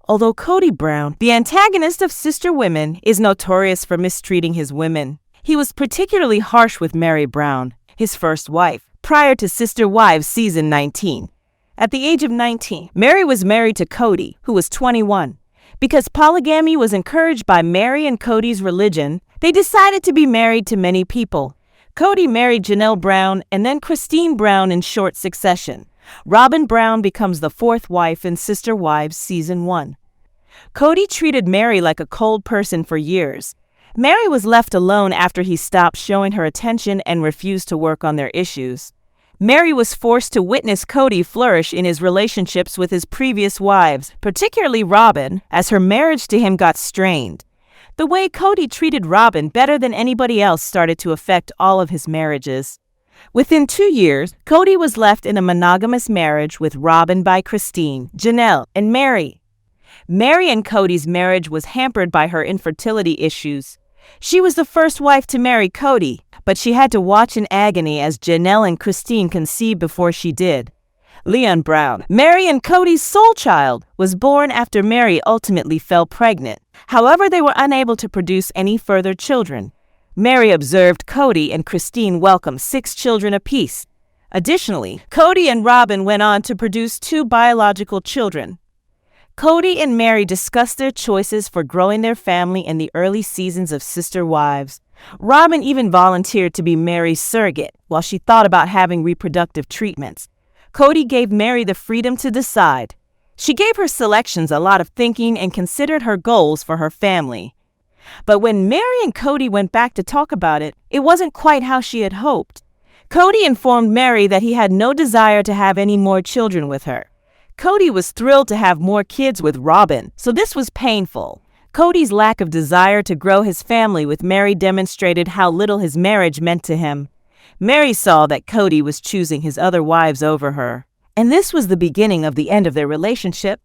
Although Kody Brown, the antagonist of Sister Women, is notorious for mistreating his women, he was particularly harsh with Meri Brown, his first wife, prior to Sister Wives Season 19. At the age of 19, Meri was married to Kody, who was 21. Because polygamy was encouraged by Meri and Kody's religion, they decided to be married to many people. Kody married Janelle Brown and then Christine Brown in short succession. Robyn Brown becomes the fourth wife in Sister Wives Season 1. Kody treated Meri like a cold person for years. Meri was left alone after he stopped showing her attention and refused to work on their issues. Meri was forced to witness Kody flourish in his relationships with his previous wives, particularly Robyn, as her marriage to him got strained. The way Kody treated Robyn better than anybody else started to affect all of his marriages. Within 2 years, Kody was left in a monogamous marriage with Robyn by Christine, Janelle, and Meri. Meri and Kody's marriage was hampered by her infertility issues. She was the first wife to marry Kody, but she had to watch in agony as Janelle and Christine conceived before she did. Leon Brown, Meri and Kody's sole child, was born after Meri ultimately fell pregnant. However, they were unable to produce any further children. Meri observed Kody and Christine welcome 6 children apiece. Additionally, Kody and Robyn went on to produce 2 biological children. Kody and Meri discussed their choices for growing their family in the early seasons of Sister Wives. Robyn even volunteered to be Meri's surrogate while she thought about having reproductive treatments. Kody gave Meri the freedom to decide. She gave her selections a lot of thinking and considered her goals for her family. But when Meri and Kody went back to talk about it, it wasn't quite how she had hoped. Kody informed Meri that he had no desire to have any more children with her. Kody was thrilled to have more kids with Robyn, so this was painful. Kody's lack of desire to grow his family with Meri demonstrated how little his marriage meant to him. Meri saw that Kody was choosing his other wives over her, and this was the beginning of the end of their relationship.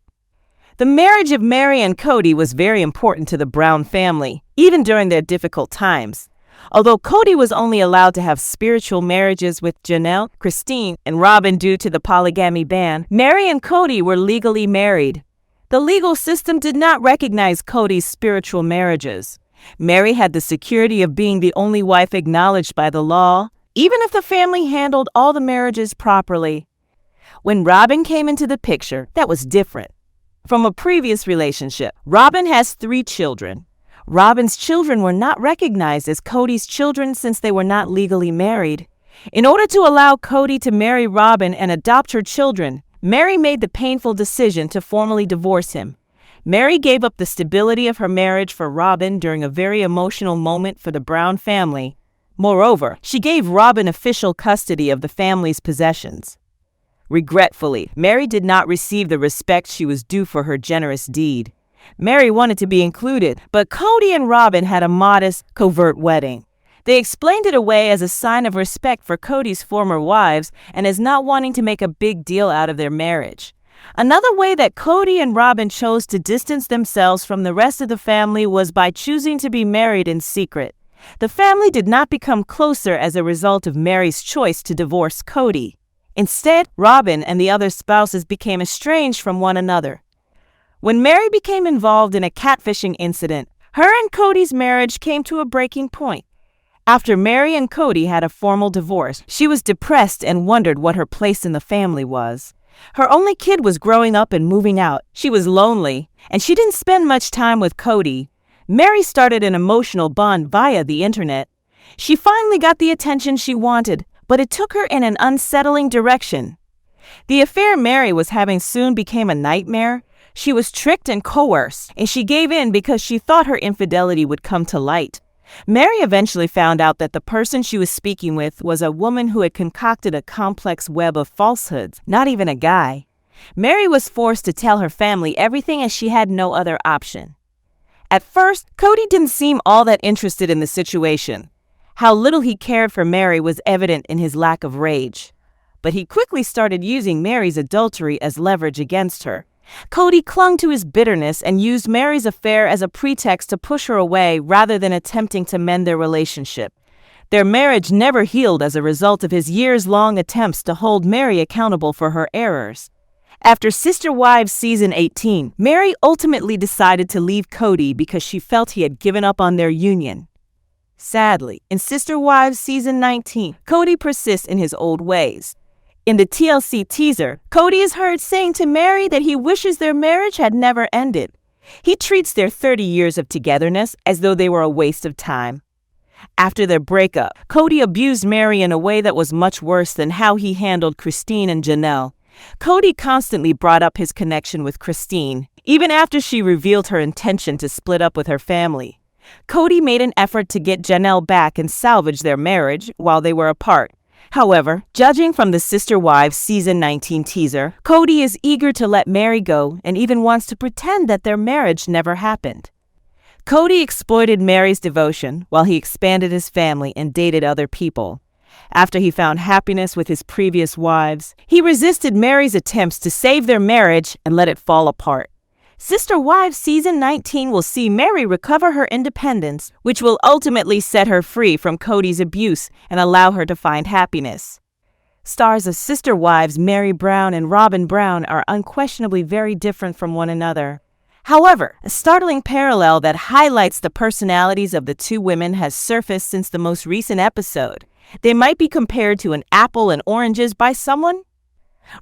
The marriage of Meri and Kody was very important to the Brown family, even during their difficult times. Although Kody was only allowed to have spiritual marriages with Janelle, Christine, and Robyn due to the polygamy ban, Meri and Kody were legally married. The legal system did not recognize Kody's spiritual marriages. Meri had the security of being the only wife acknowledged by the law, even if the family handled all the marriages properly. When Robyn came into the picture, that was different. From a previous relationship, Robyn has 3 children. Robyn's children were not recognized as Kody's children since they were not legally married. In order to allow Kody to marry Robyn and adopt her children, Meri made the painful decision to formally divorce him. Meri gave up the stability of her marriage for Robyn during a very emotional moment for the Brown family. Moreover, she gave Robyn official custody of the family's possessions. Regretfully, Meri did not receive the respect she was due for her generous deed. Meri wanted to be included, but Kody and Robyn had a modest, covert wedding. They explained it away as a sign of respect for Kody's former wives and as not wanting to make a big deal out of their marriage. Another way that Kody and Robyn chose to distance themselves from the rest of the family was by choosing to be married in secret. The family did not become closer as a result of Meri's choice to divorce Kody. Instead, Robyn and the other spouses became estranged from one another. When Meri became involved in a catfishing incident, her and Kody's marriage came to a breaking point. After Meri and Kody had a formal divorce, she was depressed and wondered what her place in the family was. Her only kid was growing up and moving out. She was lonely, and she didn't spend much time with Kody. Meri started an emotional bond via the internet. She finally got the attention she wanted, but it took her in an unsettling direction. The affair Meri was having soon became a nightmare. She was tricked and coerced, and she gave in because she thought her infidelity would come to light. Meri eventually found out that the person she was speaking with was a woman who had concocted a complex web of falsehoods, not even a guy. Meri was forced to tell her family everything as she had no other option. At first, Kody didn't seem all that interested in the situation. How little he cared for Meri was evident in his lack of rage. But he quickly started using Meri's adultery as leverage against her. Kody clung to his bitterness and used Meri's affair as a pretext to push her away rather than attempting to mend their relationship. Their marriage never healed as a result of his years-long attempts to hold Meri accountable for her errors. After Sister Wives season 18, Meri ultimately decided to leave Kody because she felt he had given up on their union. Sadly, in Sister Wives season 19, Kody persists in his old ways. In the TLC teaser, Kody is heard saying to Meri that he wishes their marriage had never ended. He treats their 30 years of togetherness as though they were a waste of time. After their breakup, Kody abused Meri in a way that was much worse than how he handled Christine and Janelle. Kody constantly brought up his connection with Christine, even after she revealed her intention to split up with her family. Kody made an effort to get Janelle back and salvage their marriage while they were apart. However, judging from the Sister Wives season 19 teaser, Kody is eager to let Meri go and even wants to pretend that their marriage never happened. Kody exploited Meri's devotion while he expanded his family and dated other people. After he found happiness with his previous wives, he resisted Meri's attempts to save their marriage and let it fall apart. Sister Wives season 19 will see Meri recover her independence, which will ultimately set her free from Kody's abuse and allow her to find happiness. Stars of Sister Wives Meri Brown and Robyn Brown are unquestionably very different from one another. However, a startling parallel that highlights the personalities of the two women has surfaced since the most recent episode. They might be compared to an apple and oranges by someone.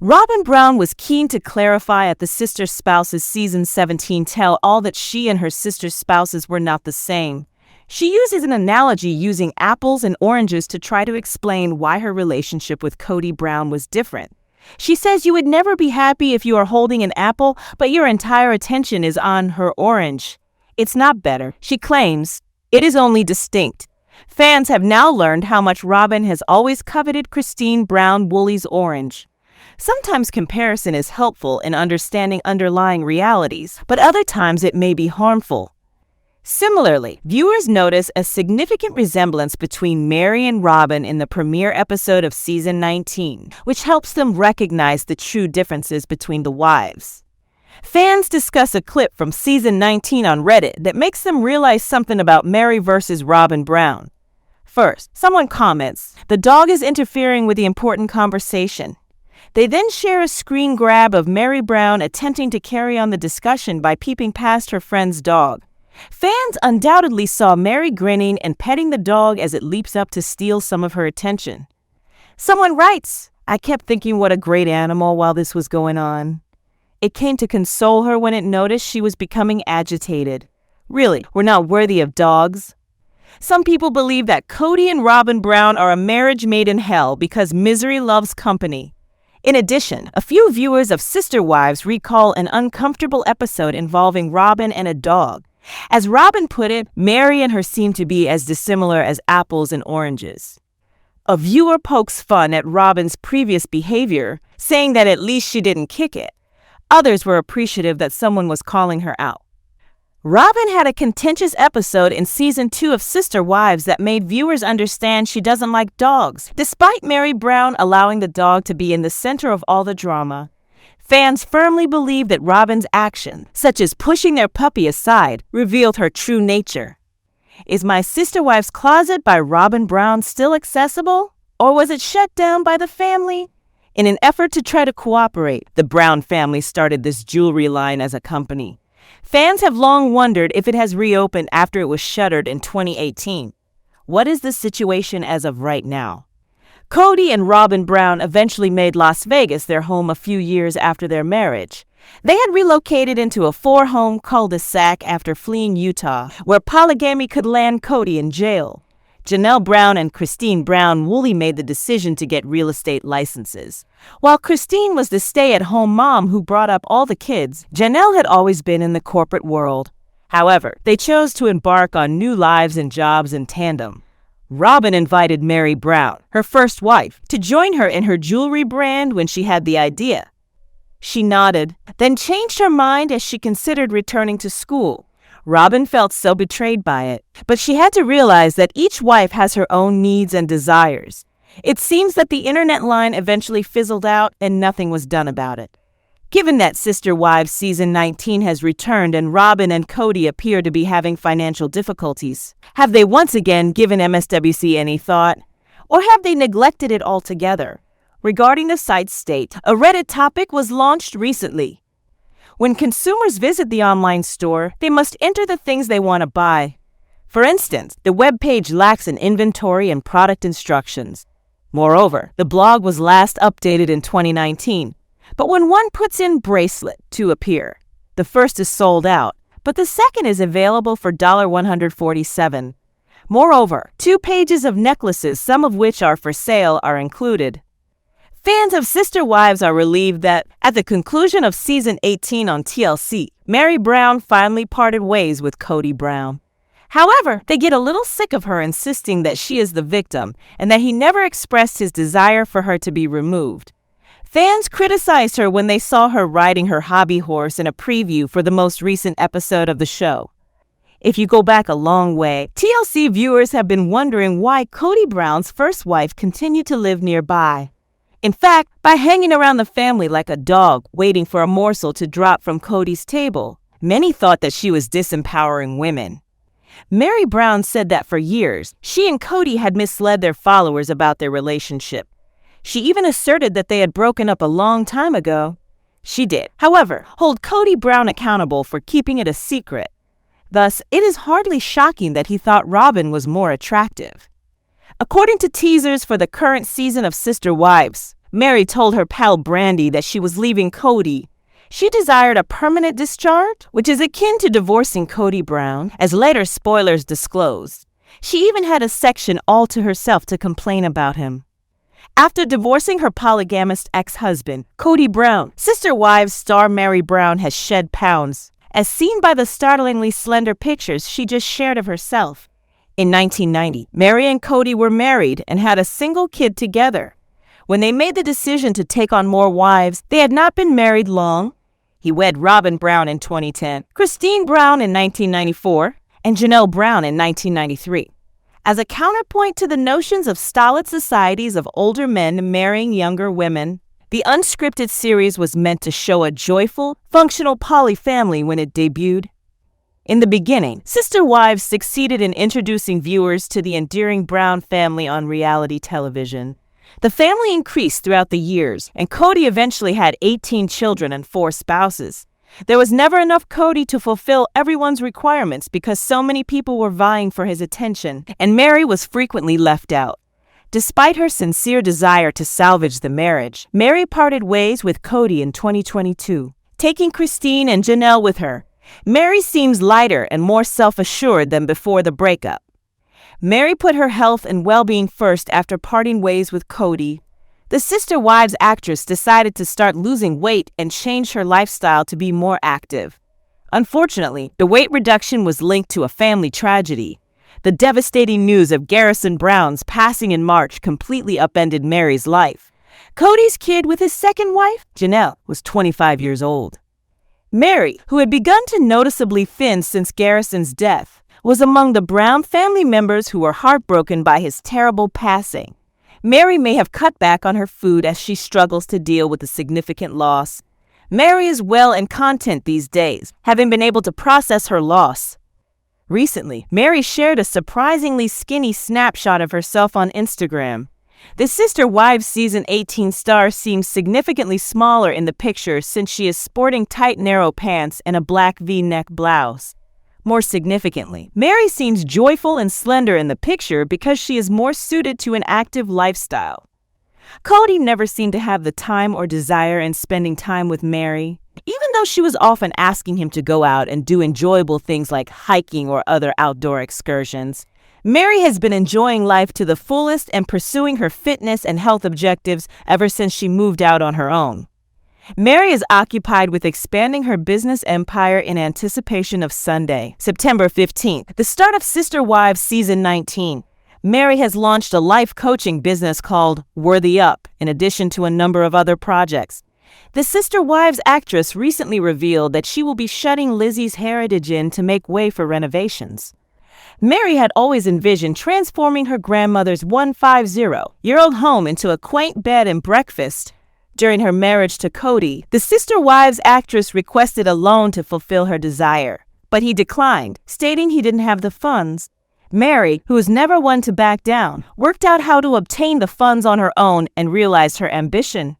Robyn Brown was keen to clarify at the Sister Spouses season 17 tell-all that she and her sister spouses were not the same. She uses an analogy using apples and oranges to try to explain why her relationship with Kody Brown was different. She says you would never be happy if you are holding an apple, but your entire attention is on her orange. It's not better, she claims. It is only distinct. Fans have now learned how much Robyn has always coveted Christine Brown Woolley's orange. Sometimes comparison is helpful in understanding underlying realities, but other times it may be harmful. Similarly, viewers notice a significant resemblance between Meri and Robyn in the premiere episode of season 19, which helps them recognize the true differences between the wives. Fans discuss a clip from season 19 on Reddit that makes them realize something about Meri versus Robyn Brown. First, someone comments, "The dog is interfering with the important conversation." They then share a screen grab of Meri Brown attempting to carry on the discussion by peeping past her friend's dog. Fans undoubtedly saw Meri grinning and petting the dog as it leaps up to steal some of her attention. Someone writes, "I kept thinking what a great animal while this was going on. It came to console her when it noticed she was becoming agitated. Really, we're not worthy of dogs." Some people believe that Kody and Robyn Brown are a marriage made in hell because misery loves company. In addition, a few viewers of Sister Wives recall an uncomfortable episode involving Robyn and a dog. As Robyn put it, Meri and her seem to be as dissimilar as apples and oranges. A viewer pokes fun at Robyn's previous behavior, saying that at least she didn't kick it. Others were appreciative that someone was calling her out. Robyn had a contentious episode in season 2 of Sister Wives that made viewers understand she doesn't like dogs, despite Meri Brown allowing the dog to be in the center of all the drama. Fans firmly believe that Robyn's actions, such as pushing their puppy aside, revealed her true nature. Is My Sister Wives Closet by Robyn Brown still accessible? Or was it shut down by the family? In an effort to try to cooperate, the Brown family started this jewelry line as a company. Fans have long wondered if it has reopened after it was shuttered in 2018. What is the situation as of right now? Kody and Robyn Brown eventually made Las Vegas their home a few years after their marriage. They had relocated into a 4-home cul-de-sac after fleeing Utah, where polygamy could land Kody in jail. Janelle Brown and Christine Brown Woolley made the decision to get real estate licenses. While Christine was the stay-at-home mom who brought up all the kids, Janelle had always been in the corporate world. However, they chose to embark on new lives and jobs in tandem. Robyn invited Meri Brown, her first wife, to join her in her jewelry brand when she had the idea. She nodded, then changed her mind as she considered returning to school. Robyn felt so betrayed by it, but she had to realize that each wife has her own needs and desires. It seems that the internet line eventually fizzled out and nothing was done about it. Given that Sister Wives season 19 has returned and Robyn and Kody appear to be having financial difficulties, have they once again given MSWC any thought? Or have they neglected it altogether? Regarding the site's state, a Reddit topic was launched recently. When consumers visit the online store, they must enter the things they want to buy. For instance, the web page lacks an inventory and product instructions. Moreover, the blog was last updated in 2019. But when one puts in bracelet to appear, the first is sold out, but the second is available for $147. Moreover, 2 pages of necklaces, some of which are for sale, are included. Fans of Sister Wives are relieved that, at the conclusion of season 18 on TLC, Meri Brown finally parted ways with Kody Brown. However, they get a little sick of her insisting that she is the victim and that he never expressed his desire for her to be removed. Fans criticized her when they saw her riding her hobby horse in a preview for the most recent episode of the show. If you go back a long way, TLC viewers have been wondering why Kody Brown's first wife continued to live nearby. In fact, by hanging around the family like a dog waiting for a morsel to drop from Kody's table, many thought that she was disempowering women. Meri Brown said that for years, she and Kody had misled their followers about their relationship. She even asserted that they had broken up a long time ago. She did, however, hold Kody Brown accountable for keeping it a secret. Thus, it is hardly shocking that he thought Robyn was more attractive. According to teasers for the current season of Sister Wives, Meri told her pal Brandy that she was leaving Kody. She desired a permanent discharge, which is akin to divorcing Kody Brown, as later spoilers disclosed. She even had a section all to herself to complain about him. After divorcing her polygamist ex-husband, Kody Brown, Sister Wives star Meri Brown has shed pounds, as seen by the startlingly slender pictures she just shared of herself. In 1990, Meri and Kody were married and had a single kid together. When they made the decision to take on more wives, they had not been married long. He wed Robyn Brown in 2010, Christine Brown in 1994, and Janelle Brown in 1993. As a counterpoint to the notions of stolid societies of older men marrying younger women, the unscripted series was meant to show a joyful, functional poly family when it debuted. In the beginning, Sister Wives succeeded in introducing viewers to the endearing Brown family on reality television. The family increased throughout the years, and Kody eventually had 18 children and 4 spouses. There was never enough Kody to fulfill everyone's requirements because so many people were vying for his attention, and Meri was frequently left out. Despite her sincere desire to salvage the marriage, Meri parted ways with Kody in 2022, taking Christine and Janelle with her. Meri seems lighter and more self-assured than before the breakup. Meri put her health and well-being first after parting ways with Kody. The Sister Wives actress decided to start losing weight and change her lifestyle to be more active. Unfortunately, the weight reduction was linked to a family tragedy. The devastating news of Garrison Brown's passing in March completely upended Meri's life. Kody's kid with his second wife, Janelle, was 25 years old. Meri, who had begun to noticeably thin since Garrison's death, was among the Brown family members who were heartbroken by his terrible passing. Meri may have cut back on her food as she struggles to deal with the significant loss. Meri is well and content these days, having been able to process her loss. Recently, Meri shared a surprisingly skinny snapshot of herself on Instagram. The Sister Wives season 18 star seems significantly smaller in the picture since she is sporting tight narrow pants and a black V-neck blouse. More significantly, Meri seems joyful and slender in the picture because she is more suited to an active lifestyle. Kody never seemed to have the time or desire in spending time with Meri, even though she was often asking him to go out and do enjoyable things like hiking or other outdoor excursions. Meri has been enjoying life to the fullest and pursuing her fitness and health objectives ever since she moved out on her own. Meri is occupied with expanding her business empire in anticipation of Sunday, September 15th, the start of Sister Wives Season 19. Meri has launched a life coaching business called Worthy Up, in addition to a number of other projects. The Sister Wives actress recently revealed that she will be shutting Lizzie's Heritage Inn to make way for renovations. Meri had always envisioned transforming her grandmother's 150-year-old home into a quaint bed and breakfast. During her marriage to Kody, the Sister Wives actress requested a loan to fulfill her desire, but he declined, stating he didn't have the funds. Meri, who was never one to back down, worked out how to obtain the funds on her own and realized her ambition.